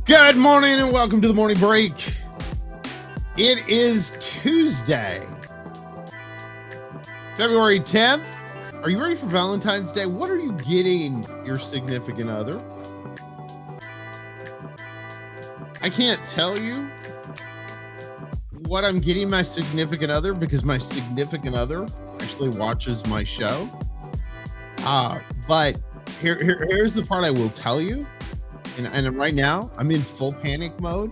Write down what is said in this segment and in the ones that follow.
Good morning and welcome to the morning break. It is Tuesday, February 10th. Are you ready for Valentine's Day? What are you getting your significant other? I can't tell you what I'm getting my significant other because my significant other actually watches my show. But here's the part I will tell you. And right now I'm in full panic mode.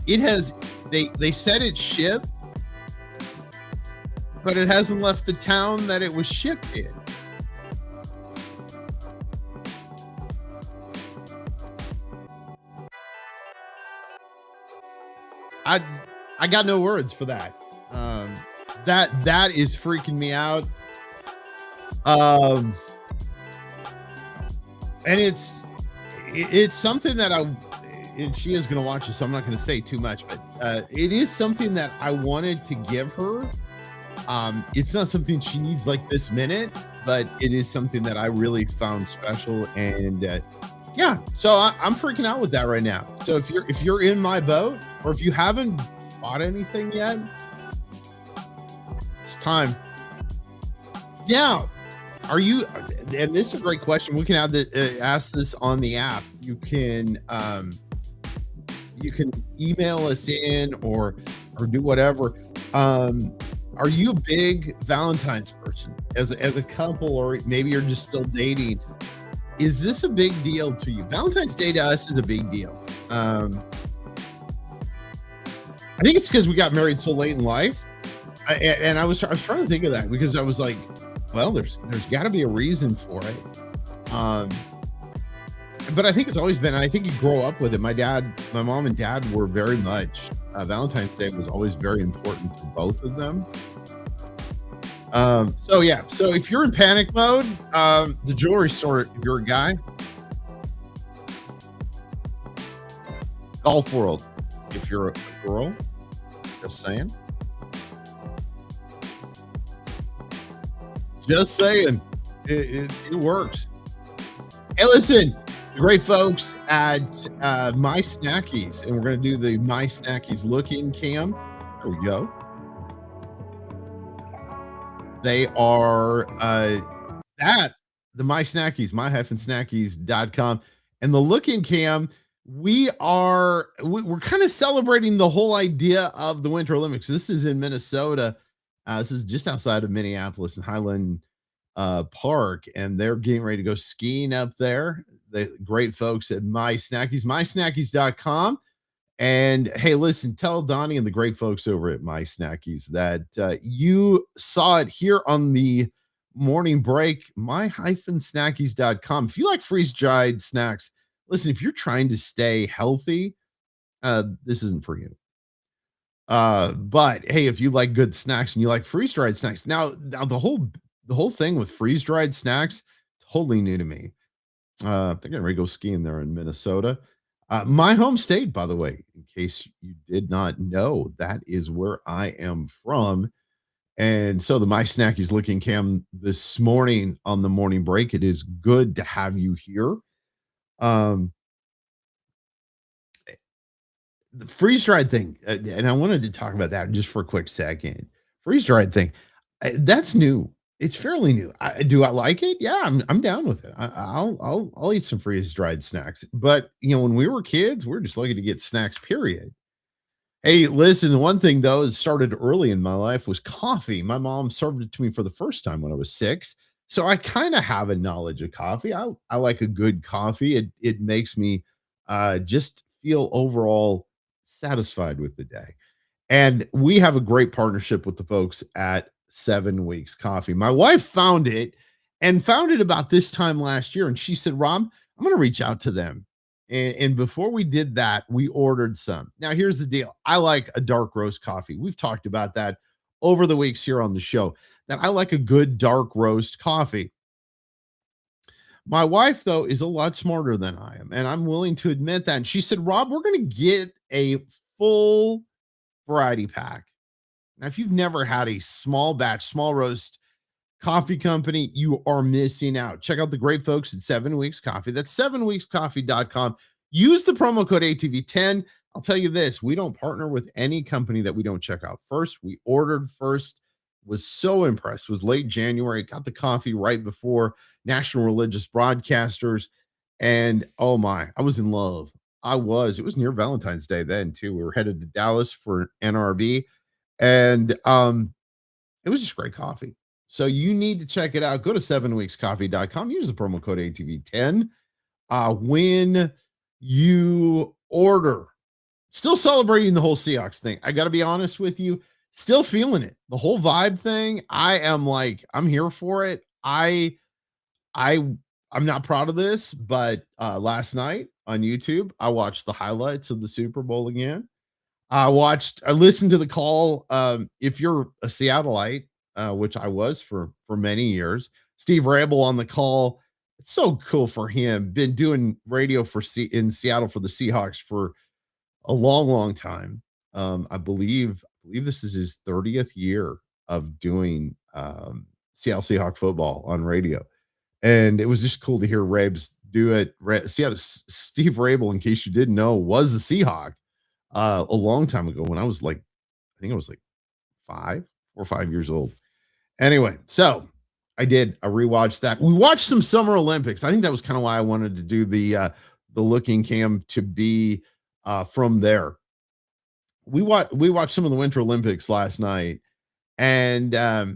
They said it shipped, but it hasn't left the town that it was shipped in. I got no words for that. That is freaking me out. And it's something that and she is going to watch this, so I'm not going to say too much, but it is something that I wanted to give her. It's not something she needs like this minute, but it is something that I really found special. And yeah, so I'm freaking out with that right now. So if you're in my boat, or if you haven't bought anything yet, it's time. Now, are you? And this is a great question. We can ask this on the app. You can email us in or do whatever. Are you a big Valentine's person as a couple, or maybe you're just still dating? Is this a big deal to you? Valentine's Day to us is a big deal. I think it's because we got married so late in life. I was trying to think of that, because I was like, well, there's got to be a reason for it. But I think it's always been, and I think you grow up with it. My mom and dad were very much, Valentine's Day was always very important to both of them. So yeah, so if you're in panic mode, the jewelry store, if you're a guy, Golf World, if you're a girl, just saying. Just saying, it works. Hey, listen, the great folks at My Snackies, and we're going to do the My Snackies look-in cam. There we go. They are the My Snackies, my-snackies.com, and the look-in cam. We're kind of celebrating the whole idea of the Winter Olympics. This is in Minnesota. This is just outside of Minneapolis in Highland Park, and they're getting ready to go skiing up there. The great folks at My Snackies, mysnackies.com. And hey, listen, tell Donnie and the great folks over at My Snackies that you saw it here on the morning break, my-snackies.com. If you like freeze-dried snacks, listen, if you're trying to stay healthy, this isn't for you. But hey, if you like good snacks and you like freeze-dried snacks, now the whole thing with freeze-dried snacks, totally new to me. They're getting ready to go skiing there in Minnesota. My home state, by the way, in case you did not know, that is where I am from. And so the My Snackies looking cam this morning on the morning break, it is good to have you here. The freeze-dried thing, and I wanted to talk about that just for a quick second. Freeze-dried thing, that's new. It's fairly new. Do I like it? Yeah, I'm down with it. I'll eat some freeze-dried snacks. But when we were kids, we were just looking to get snacks, period. Hey, listen, the one thing though that started early in my life was coffee. My mom served it to me for the first time when I was 6. So I kind of have a knowledge of coffee. I like a good coffee. It makes me just feel overall satisfied with the day. And we have a great partnership with the folks at 7 Weeks Coffee. My wife found it about this time last year, and she said, Rob, I'm going to reach out to them. And before we did that, we ordered some. Now, here's the deal. I like a dark roast coffee. We've talked about that over the weeks here on the show, that I like a good dark roast coffee. My wife, though, is a lot smarter than I am, and I'm willing to admit that. And she said, Rob, we're going to get a full variety pack. Now, if you've never had a small batch, small roast coffee company, you are missing out. Check out the great folks at 7 Weeks Coffee. That's 7weekscoffee.com. Use the promo code ATV10. I'll tell you this, we don't partner with any company that we don't check out first. We ordered first, was so impressed. It was late January, got the coffee right before National Religious Broadcasters. And oh my, I was in love. It was near Valentine's Day then too. We were headed to Dallas for NRB, and it was just great coffee. So you need to check it out. Go to 7weekscoffee.com. Use the promo code ATV10 when you order. Still celebrating the whole Seahawks thing. I got to be honest with you. Still feeling it. The whole vibe thing. I'm here for it. I'm not proud of this, but last night on YouTube, I watched the highlights of the Super Bowl again. I listened to the call. If you're a Seattleite, which I was for many years, Steve Rabel on the call. It's so cool for him. Been doing radio in Seattle for the Seahawks for a long, long time. I believe this is his 30th year of doing Seattle Seahawk football on radio. And it was just cool to hear Rabes do it. Steve Rabel, in case you didn't know, was a Seahawk a long time ago when I was like 4 or 5 years old. Anyway, so I rewatched that. We watched some Summer Olympics. I think that was kind of why I wanted to do the looking cam to be from there. We watched some of the Winter Olympics last night, and I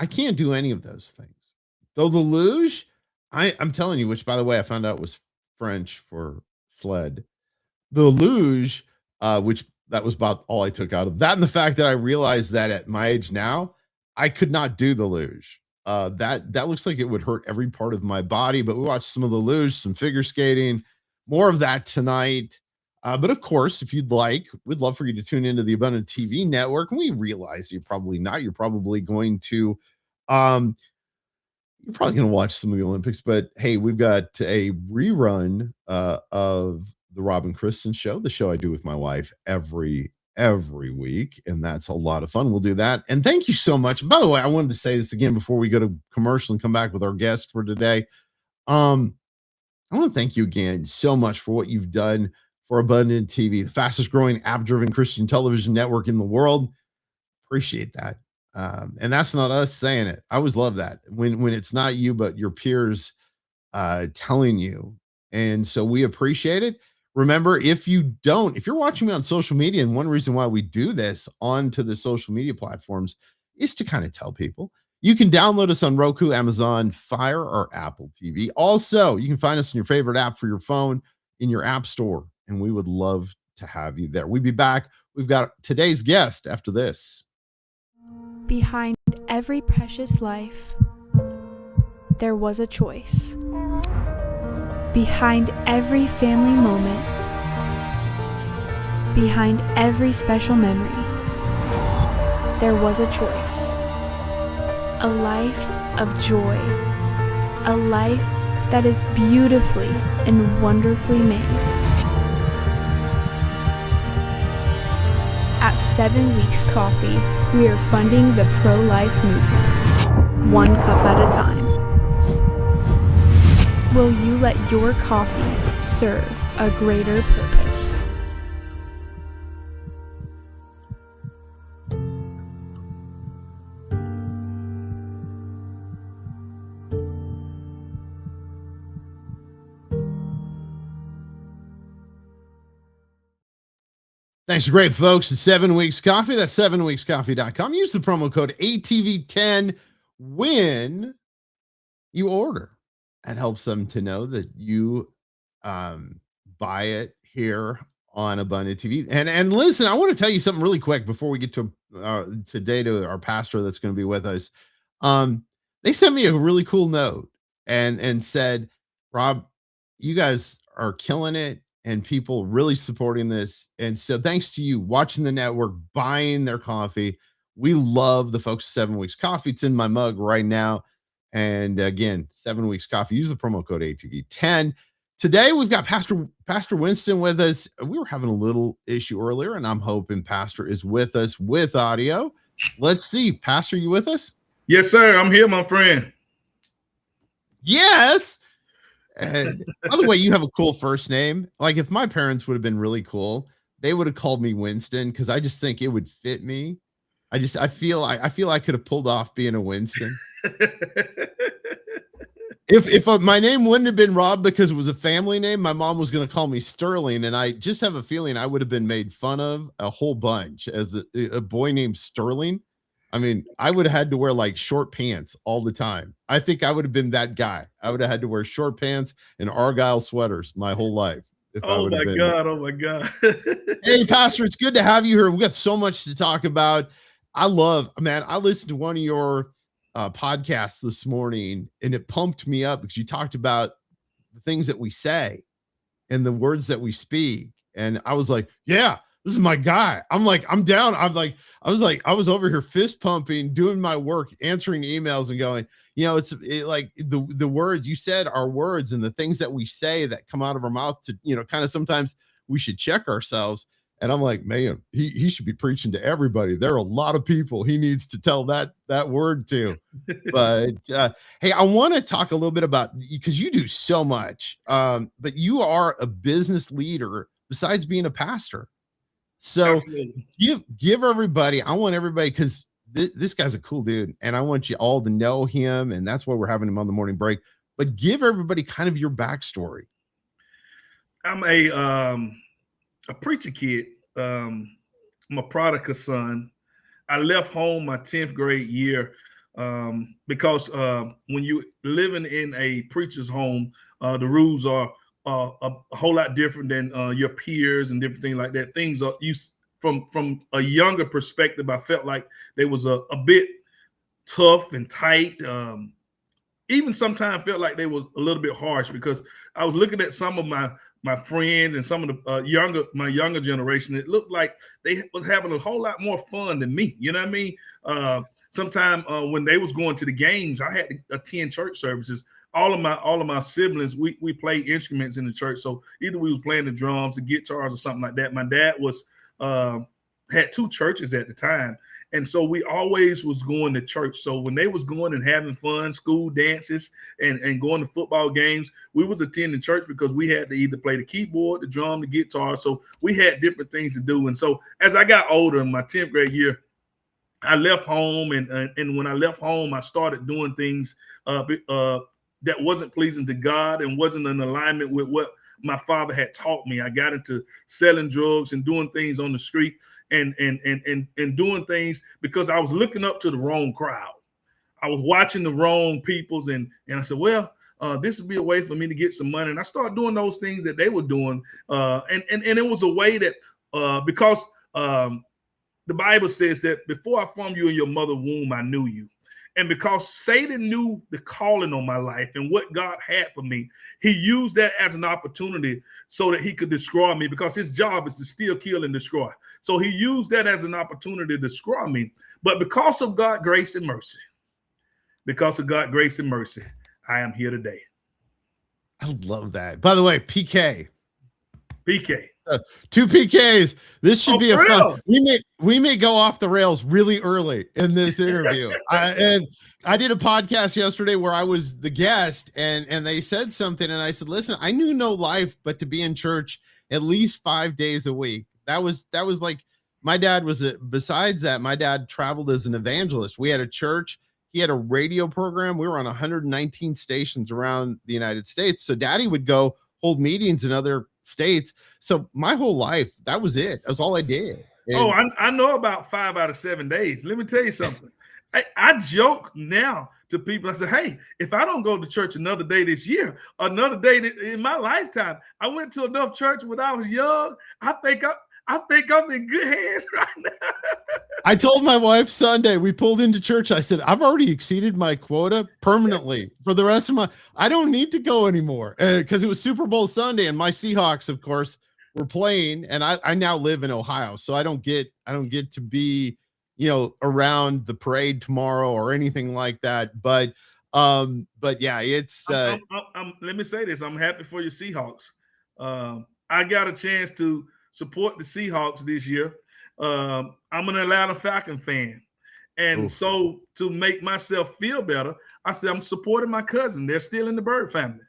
can't do any of those things. Though the luge, I'm telling you, which by the way, I found out was French for sled. The luge, which that was about all I took out of that, and the fact that I realized that at my age now, I could not do the luge. That looks like it would hurt every part of my body. But we watched some of the luge, some figure skating, more of that tonight. But of course, if you'd like, we'd love for you to tune into the Abundant TV network. And we realize you're probably not. You're probably going to watch some of the Olympics. But hey, we've got a rerun of the Robin Kristen show, the show I do with my wife every week, and that's a lot of fun. We'll do that. And thank you so much. By the way, I wanted to say this again before we go to commercial and come back with our guest for today. I want to thank you again so much for what you've done for Abundant TV, the fastest growing app-driven Christian television network in the world. Appreciate that. And that's not us saying it. I always love that when it's not you, but your peers telling you. And so we appreciate it. Remember, if you're watching me on social media, and one reason why we do this onto the social media platforms is to kind of tell people. You can download us on Roku, Amazon Fire, or Apple TV. Also, you can find us in your favorite app for your phone in your app store, and we would love to have you there. We'll be back. We've got today's guest after this. Behind every precious life, there was a choice. Behind every family moment, behind every special memory, there was a choice. A life of joy, a life that is beautifully and wonderfully made. At 7 Weeks Coffee, we are funding the pro-life movement, one cup at a time. Will you let your coffee serve a greater purpose? Thanks, great folks. It's 7 Weeks Coffee. That's 7weekscoffee.com. Use the promo code ATV10 when you order. That helps them to know that you buy it here on Abundant TV. And listen, I want to tell you something really quick before we get to today to our pastor that's going to be with us. They sent me a really cool note and said, Rob, you guys are killing it and people really supporting this. And so thanks to you watching the network, buying their coffee. We love the folks at 7 Weeks Coffee. It's in my mug right now. And again, 7 Weeks Coffee, use the promo code ATV10. Today, we've got Pastor Winston with us. We were having a little issue earlier, and I'm hoping Pastor is with us with audio. Let's see. Pastor, you with us? Yes, sir. I'm here, my friend. Yes. And by the way, you have a cool first name. Like if my parents would have been really cool, they would have called me Winston because I just think it would fit me. I feel I could have pulled off being a Winston. If my name wouldn't have been Rob because it was a family name, my mom was going to call me Sterling, and I just have a feeling I would have been made fun of a whole bunch as a boy named Sterling. I mean, I would have had to wear like short pants all the time. I think I would have been that guy. I would have had to wear short pants and Argyle sweaters my whole life if I Oh would have my been. God. Oh my God. Hey, Pastor, it's good to have you here. We've got so much to talk about. I listened to one of your podcasts this morning and it pumped me up because you talked about the things that we say and the words that we speak. And I was like, yeah, this is my guy. I'm down. I was over here fist pumping, doing my work, answering emails and going, like the words you said are words and the things that we say that come out of our mouth to, kind of sometimes we should check ourselves. And I'm like, man, he should be preaching to everybody. There are a lot of people he needs to tell that word to. But hey, I want to talk a little bit about, because you do so much, but you are a business leader besides being a pastor. So Absolutely. give everybody, I want everybody, because this guy's a cool dude, and I want you all to know him, and that's why we're having him on the morning break. But give everybody kind of your backstory. I'm a preacher kid. I'm a prodigal son. I left home my 10th grade year because when you living in a preacher's home, the rules are a whole lot different than your peers and different things like that. Things are from a younger perspective. I felt like they was a bit tough and tight. Even sometimes felt like they was a little bit harsh because I was looking at some of my friends and some of the my younger generation. It looked like they was having a whole lot more fun than me. You know what I mean? Sometime when they was going to the games, I had to attend church services. All of my siblings, we played instruments in the church. So either we was playing the drums, the guitars, or something like that. My dad was had 2 churches at the time. And so we always was going to church. So when they was going and having fun, school dances and going to football games, we was attending church because we had to either play the keyboard, the drum, the guitar. So we had different things to do. And so as I got older in my 10th grade year, I left home. And when I left home, I started doing things that wasn't pleasing to God and wasn't in alignment with what my father had taught me. I got into selling drugs and doing things on the street and doing things because I was looking up to the wrong crowd. I was watching the wrong peoples and I said, well, this would be a way for me to get some money. And I started doing those things that they were doing. And it was a way that because the Bible says that before I formed you in your mother's womb, I knew you. And because Satan knew the calling on my life and what God had for me, he used that as an opportunity so that he could destroy me, because his job is to steal, kill, and destroy. So he used that as an opportunity to destroy me. But because of God's grace and mercy, I am here today. I love that. By the way, PK. 2 PKs. This should be a real? fun. We may go off the rails really early in this interview. And I did a podcast yesterday where I was the guest, and they said something, and I said, "Listen, I knew no life but to be in church at least 5 days a week." That was like my dad was. Besides that, my dad traveled as an evangelist. We had a church. He had a radio program. We were on 119 stations around the United States. So Daddy would go hold meetings in other states. So my whole life, that was it. That's all I did. And I know about 5 out of 7 days. Let me tell you something. I joke now to people. I say, hey, if I don't go to church another day this year, another day in my lifetime, I went to enough church when I was young. I think I'm in good hands right now. I told my wife Sunday, we pulled into church. I said, I've already exceeded my quota permanently for the rest of I don't need to go anymore. Because it was Super Bowl Sunday and my Seahawks, of course, were playing. And I now live in Ohio. So I don't get to be, around the parade tomorrow or anything like that. But yeah, it's let me say this. I'm happy for your Seahawks. I got a chance to support the Seahawks this year. I'm an Atlanta Falcon fan. And so to make myself feel better, I said, I'm supporting my cousin. They're still in the Bird family.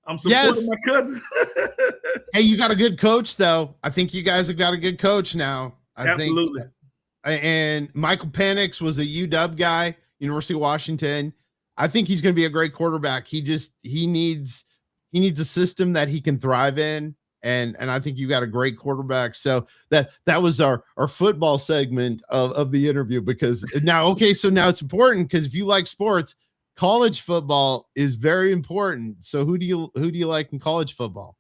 I'm supporting Yes. my cousin. Hey, you got a good coach, though. I think you guys have got a good coach now. I think, Absolutely. and Michael Penix was a UW guy, University of Washington. I think he's going to be a great quarterback. He needs a system that he can thrive in, and I think you got a great quarterback. So that was our football segment of the interview, because now it's important, because if you like sports, college football is very important. So who do you like in college football?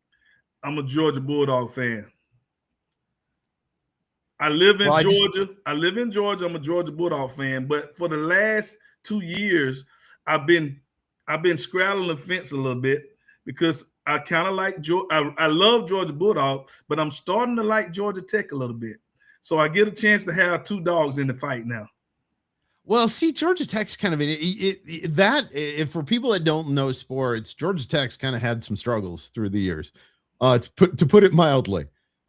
I'm a Georgia Bulldog fan. I live in Georgia. I'm a Georgia Bulldog fan. But for the last 2 years, I've been straddling the fence a little bit, because I kind of like I love Georgia Bulldog, but I'm starting to like Georgia Tech a little bit. So I get a chance to have two dogs in the fight now. Well, see, Georgia Tech's kind of for people that don't know sports, Georgia Tech's kind of had some struggles through the years, to put it mildly,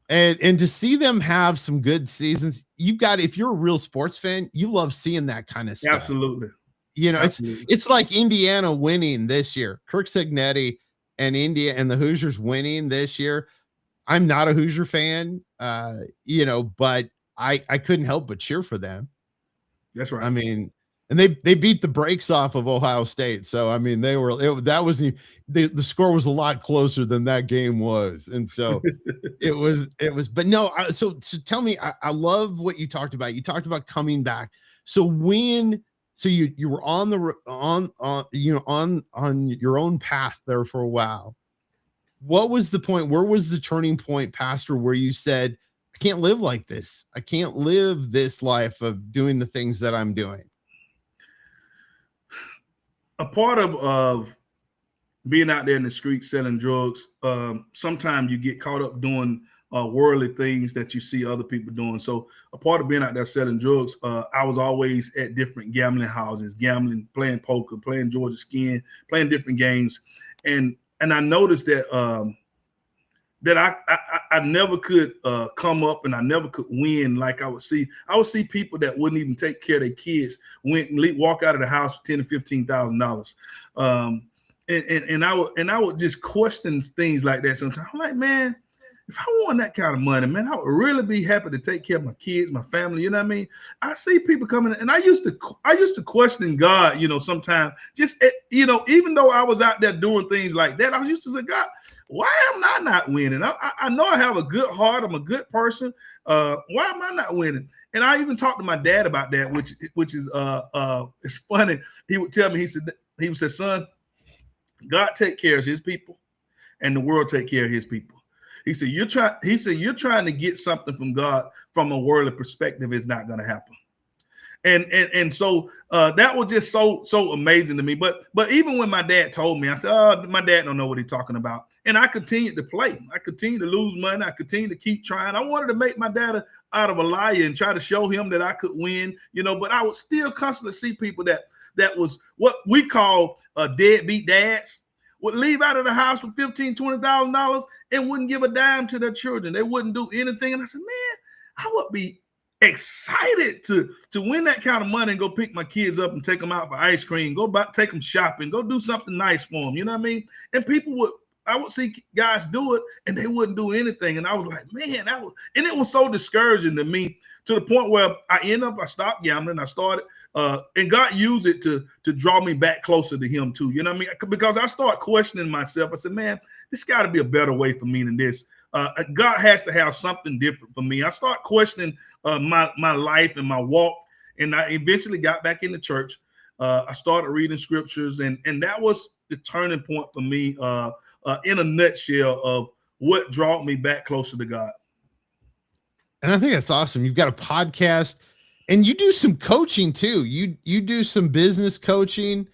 and to see them have some good seasons. If you're a real sports fan, you love seeing that kind of stuff. Absolutely. Absolutely. It's like Indiana winning this year, Kirk Cignetti and India and the Hoosiers winning this year. I'm not a Hoosier fan, but I couldn't help but cheer for them. That's right. I mean, and they beat the brakes off of Ohio State. So, I mean, the score was a lot closer than that game was. And so it was, but no, so tell me, I love what you talked about. You talked about coming back. So you were on your own path there for a while. What was the point? Where was the turning point, Pastor, where you said, I can't live like this. I can't live this life of doing the things that I'm doing? A part of being out there in the streets selling drugs, sometimes you get caught up doing worldly things that you see other people doing. So a part of being out there selling drugs, I was always at different gambling houses, gambling, playing poker, playing Georgia Skin, playing different games. And I noticed that I never could come up, and I never could win like I would see. I would see people that wouldn't even take care of their kids, walk out of the house with $10,000 to $15,000. And I would just question things like that sometimes. I'm like, man, if I won that kind of money, man, I would really be happy to take care of my kids, my family. You know what I mean? I see people coming in, and I used to question God, sometimes, just, even though I was out there doing things like that, I used to say, God, why am I not winning? I know I have a good heart. I'm a good person. Why am I not winning? And I even talked to my dad about that, which is it's funny. He would tell me, he would say, son, God take care of his people, and the world take care of his people. He said, you're trying to get something from God from a worldly perspective. It's not going to happen. And so that was just so amazing to me. But even when my dad told me, I said, oh, my dad don't know what he's talking about. And I continued to play. I continued to lose money. I continued to keep trying. I wanted to make my dad out of a liar and try to show him that I could win, but I would still constantly see people that was what we call deadbeat dads, would leave out of the house with $15,000, $20,000 and wouldn't give a dime to their children. They wouldn't do anything. And I said, man, I would be excited to win that kind of money and go pick my kids up and take them out for ice cream, take them shopping, go do something nice for them. You know what I mean? And I would see guys do it and they wouldn't do anything. And I was like, man, and it was so discouraging to me, to the point where I stopped gambling. I started, and God used it to draw me back closer to him too. You know what I mean? Because I started questioning myself. I said, man, this got to be a better way for me than this. God has to have something different for me. I started questioning my life and my walk, and I eventually got back in the church. I started reading scriptures, and that was the turning point for me, in a nutshell, of what brought me back closer to God. And I think that's awesome. You've got a podcast, and you do some coaching too. You do some business coaching.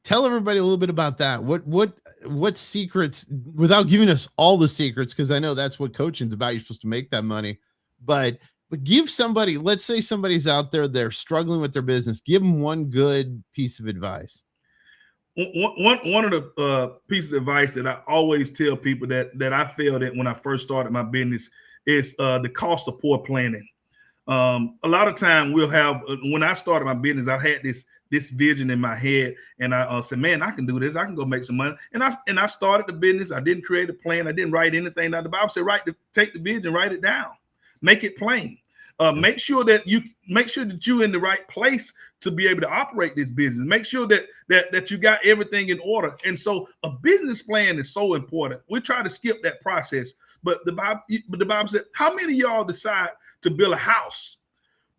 Tell everybody a little bit about that. What secrets, without giving us all the secrets, because I know that's what coaching's about. You're supposed to make that money, but give somebody, let's say somebody's out there, they're struggling with their business. Give them one good piece of advice. One of the pieces of advice that I always tell people that I failed at when I first started my business is the cost of poor planning. A lot of time when I started my business, I had this this vision in my head, and I said, man, I can do this. I can go make some money. And I started the business. I didn't create a plan. I didn't write anything down. The Bible said, take the vision, write it down, make it plain. Make sure that you're in the right place to be able to operate this business. Make sure that you got everything in order. And so a business plan is so important. We try to skip that process, but the Bible said, how many of y'all decide to build a house,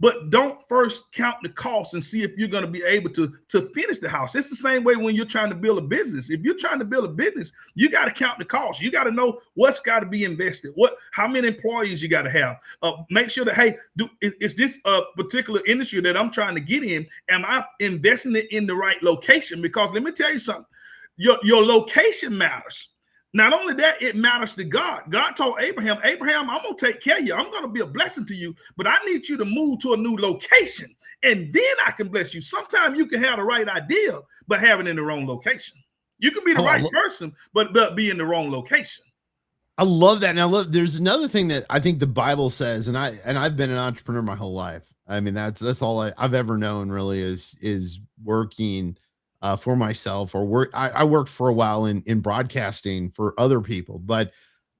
but don't first count the cost and see if you're going to be able to finish the house? It's the same way when you're trying to build a business. If you're trying to build a business, you got to count the cost. You got to know what's got to be invested, how many employees you got to have. Make sure that, hey, is this a particular industry that I'm trying to get in? Am I investing it in the right location? Because let me tell you something, your location matters. Not only that, it matters to God. God told Abraham, I'm going to take care of you. I'm going to be a blessing to you, but I need you to move to a new location, and then I can bless you. Sometimes you can have the right idea, but have it in the wrong location. You can be the right person, but be in the wrong location. I love that. Now, look, there's another thing that I think the Bible says, and I've been an entrepreneur my whole life. I mean, that's all I've ever known really is working for myself, or I worked for a while in broadcasting for other people, but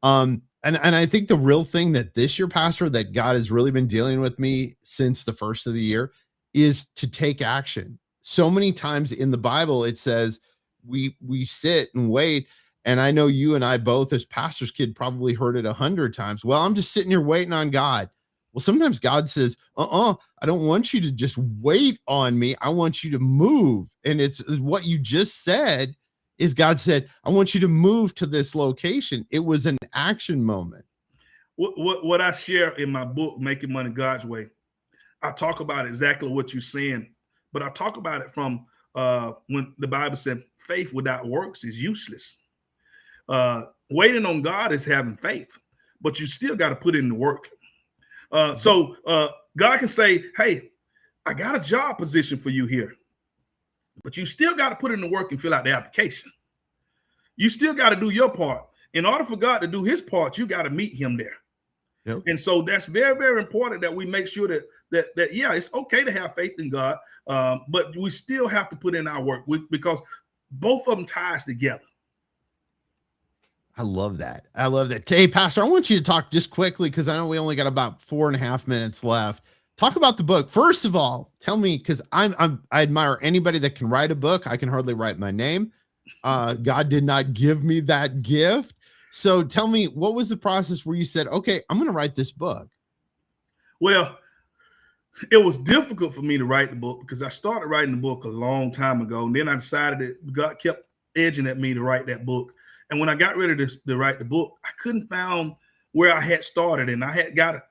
and I think the real thing that this year, Pastor, that God has really been dealing with me since the first of the year is to take action. So many times in the Bible it says we sit and wait, and I know you and I both as pastor's kid probably heard it 100 times. Well, I'm just sitting here waiting on God. Well, sometimes God says, I don't want you to just wait on me. I want you to move. And it's what you just said is God said, I want you to move to this location. It was an action moment. What I share in my book, Making Money God's Way, I talk about exactly what you're saying, but I talk about it from when the Bible said faith without works is useless. Waiting on God is having faith, but you still got to put in the work. So God can say, hey, I got a job position for you here, but you still got to put in the work and fill out the application. You still got to do your part. In order for God to do his part, you got to meet him there. Yep. And so that's very, very important that we make sure that yeah, it's okay to have faith in God, but we still have to put in our work because both of them ties together. I love that. I love that. Hey, Pastor, I want you to talk just quickly because I know we only got about 4.5 minutes left. Talk about the book. First of all, tell me, because I admire anybody that can write a book. I can hardly write my name. God did not give me that gift. So tell me, what was the process where you said, okay, I'm going to write this book? Well, it was difficult for me to write the book because I started writing the book a long time ago. And then I decided that God kept edging at me to write that book. And when I got ready to write the book, I couldn't find where I had started. And I had got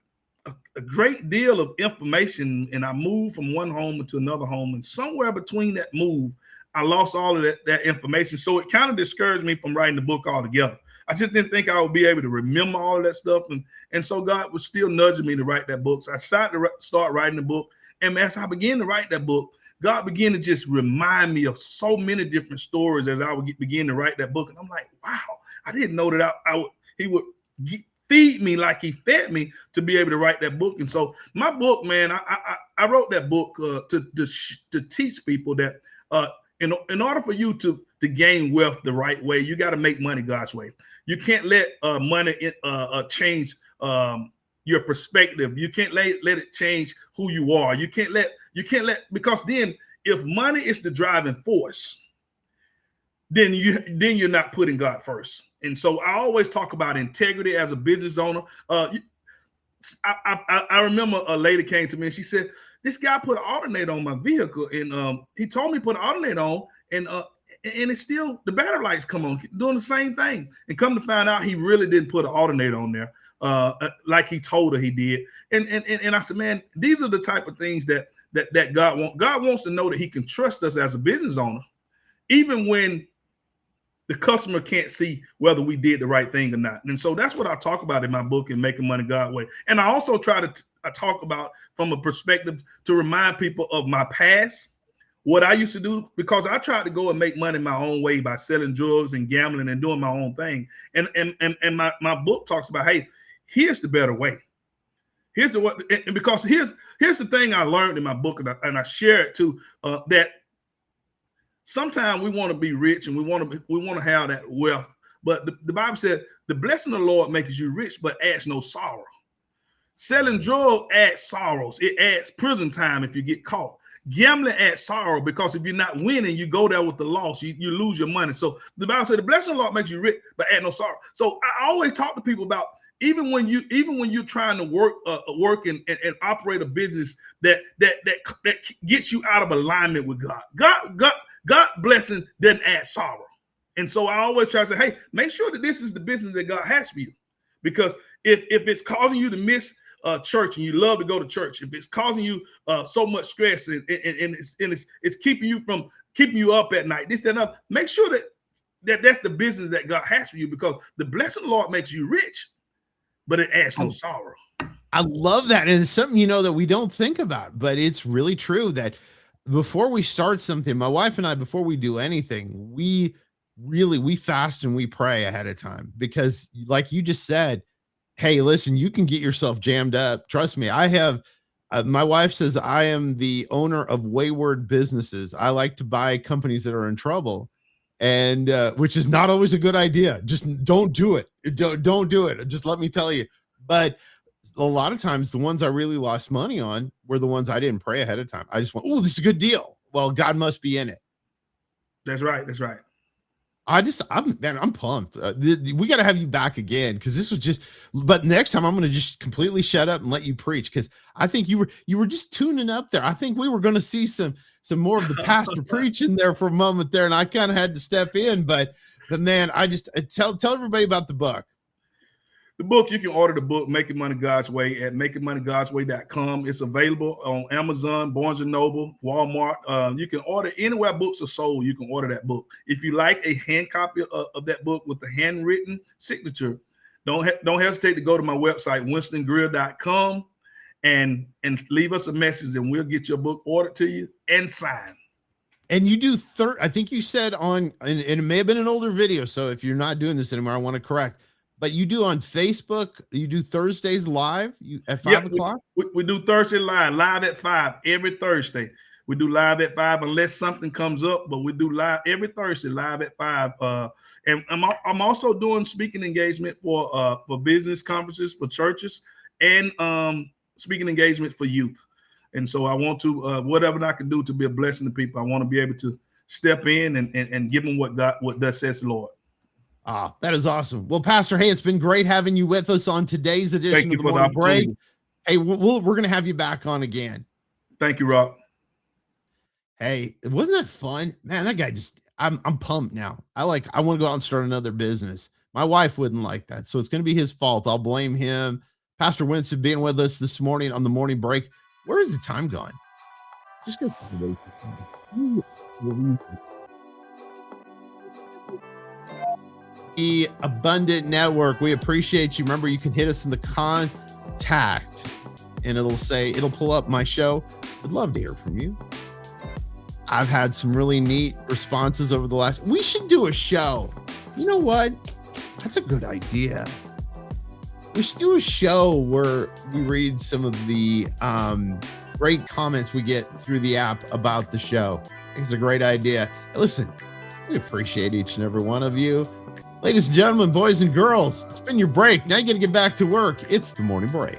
a great deal of information, and I moved from one home to another home. And somewhere between that move, I lost all of that information. So it kind of discouraged me from writing the book altogether. I just didn't think I would be able to remember all of that stuff. And so God was still nudging me to write that book. So I decided to start writing the book. And as I began to write that book, God began to just remind me of so many different stories as I would begin to write that book. And I'm like, wow, I didn't know that he would feed me like he fed me to be able to write that book. And so my book, man, I wrote that book to teach people that in order for you to gain wealth the right way, you got to make money God's way. You can't let money change your perspective. You can't let it change who you are. You can't let, because then if money is the driving force, then you're not putting God first. And so I always talk about integrity as a business owner. I remember a lady came to me and she said, this guy put an alternator on my vehicle, and he told me to put an alternator on, and it's still, the battery lights come on, doing the same thing. And come to find out, he really didn't put an alternator on there like he told her he did. And I said, man, these are the type of things that God wants. God wants to know that he can trust us as a business owner, even when the customer can't see whether we did the right thing or not. And so that's what I talk about in my book, in Making Money God's Way. And I also try to talk about from a perspective to remind people of my past, what I used to do, because I tried to go and make money my own way by selling drugs and gambling and doing my own thing. And my book talks about, hey, here's the better way. Because here's the thing I learned in my book, and I share it too, that sometimes we want to be rich and we want to have that wealth. But the Bible said, the blessing of the Lord makes you rich, but adds no sorrow. Selling drugs adds sorrows. It adds prison time if you get caught. Gambling adds sorrow, because if you're not winning, you go there with the loss. You lose your money. So the Bible said the blessing of the Lord makes you rich, but add no sorrow. So I always talk to people about, even when you're trying to work and operate a business that gets you out of alignment with God. God blessing doesn't add sorrow. And so I always try to say, hey, make sure that this is the business that God has for you. Because if it's causing you to miss church and you love to go to church, if it's causing you so much stress and it's keeping you up at night, this, that, and other, make sure that's the business that God has for you, because the blessing of the Lord makes you rich, but it adds no sorrow. I love that. And it's something, that we don't think about, but it's really true that before we start something, my wife and I, before we do anything, we fast and we pray ahead of time, because like you just said, hey, listen, you can get yourself jammed up. Trust me. I have, my wife says I am the owner of wayward businesses. I like to buy companies that are in trouble, and which is not always a good idea. Just don't do it. Don't do it. Just let me tell you. But a lot of times the ones I really lost money on were the ones I didn't pray ahead of time. I just went, oh, this is a good deal. Well, God must be in it. That's right. That's right. I'm pumped. We got to have you back again, because this was just, but next time I'm going to just completely shut up and let you preach, because I think you were just tuning up there. I think we were going to see some more of the pastor preaching there for a moment there, and I kind of had to step in, but man, I just tell everybody about the book. The book, you can order the book, Making Money God's Way, at makingmoneygodsway.com. It's available on Amazon, Barnes & Noble, Walmart. You can order anywhere books are sold. You can order that book. If you like a hand copy of that book with the handwritten signature, don't hesitate to go to my website, winstongrier.com, and leave us a message, and we'll get your book ordered to you and signed. And you do I think you said and it may have been an older video, so if you're not doing this anymore, I want to correct. But you do on Facebook, you do Thursdays live at 5 o'clock? We do Thursday live at 5 every Thursday. We do live at 5 unless something comes up, but we do live every Thursday live at 5. And I'm also doing speaking engagement for business conferences, for churches, and speaking engagement for youth. And so I want to, whatever I can do to be a blessing to people, I want to be able to step in and give them what thus says the Lord. Ah, that is awesome. Well, Pastor, hey, it's been great having you with us on today's edition of the Morning Break. Hey, we're going to have you back on again. Thank you, Rob. Hey, wasn't that fun? Man, that guy I'm pumped now. I want to go out and start another business. My wife wouldn't like that, so it's going to be his fault. I'll blame him. Pastor Winston being with us this morning on the Morning Break. Where is the time going? Just go. The Abundant Network. We appreciate you. Remember, you can hit us in the contact, and it'll pull up my show. I'd love to hear from you. I've had some really neat responses over the last. We should do a show. You know what? That's a good idea. We should do a show where we read some of the great comments we get through the app about the show. It's a great idea. Listen, we appreciate each and every one of you. Ladies and gentlemen, boys and girls, it's been your break. Now you got to get back to work. It's the Morning Break.